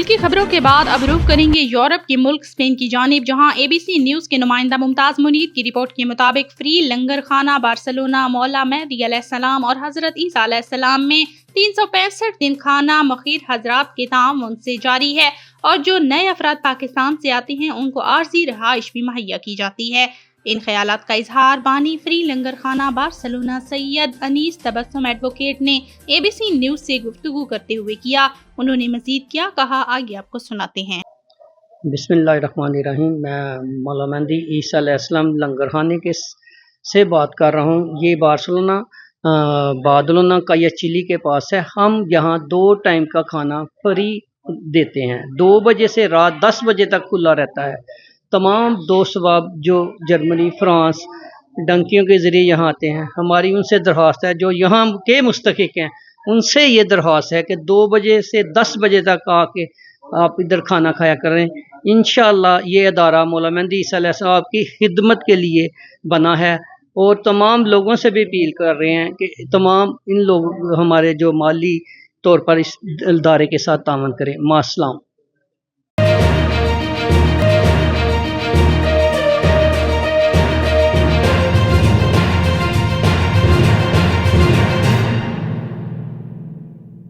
मुल्की खबरों के बाद अब रुख करेंगे यूरोप के मुल्क स्पेन की जानिब, जहां ABC न्यूज़ के नुमाइंदा मुमताज़ मुनीर की रिपोर्ट के मुताबिक फ्री लंगर खाना बार्सिलोना मौला मेहदी अलैहिस्सलाम और हज़रत ईसा अलैहिस्सलाम में 365 दिन खाना मखीर हजरात के ताउन से जारी है और जो नए अफराद पाकिस्तान से आते हैं उनको आर्जी रहाइश भी मुहैया की जाती है। इन ख्यालात का इजहार बानी फ्री लंगर खाना बार्सिलोना सैयद अनीस तबस्सुम एडवोकेट ने ABC न्यूज़ से गुफ्तगू करते हुए किया। उन्होंने मजीद क्या कहा, आगे आपको सुनाते हैं। बिस्मिल्लाहिर्रहमानिर्रहीम। मैं मौला मेहदी ईसा अलैहिस्सलाम लंगर खाने के से बात कर रहा हूँ। ये बार्सिलोना बार्सिलोना का या चिली के पास है। हम यहाँ 2 टाइम का खाना फ्री देते हैं। 2 बजे से रात 10 बजे तक खुला रहता है। तमाम दोस्त अहबाब जो जर्मनी, फ्रांस डंकियों के ज़रिए यहाँ आते हैं, हमारी उनसे दरख्वास्त है, जो यहाँ के मुस्तहिक़ हैं उनसे ये दरख्वास्त है कि 2 बजे से 10 बजे तक आके आप इधर खाना खाया करें। इंशाअल्लाह ये अदारा मौला मेहदी ईसा अलैहिस्सलाम की खिदमत के लिए बना है और तमाम लोगों से भी अपील कर रहे हैं कि तमाम इन लोग हमारे जो माली तौर पर इस इदारे के साथ तावन करें। मास्सलाम।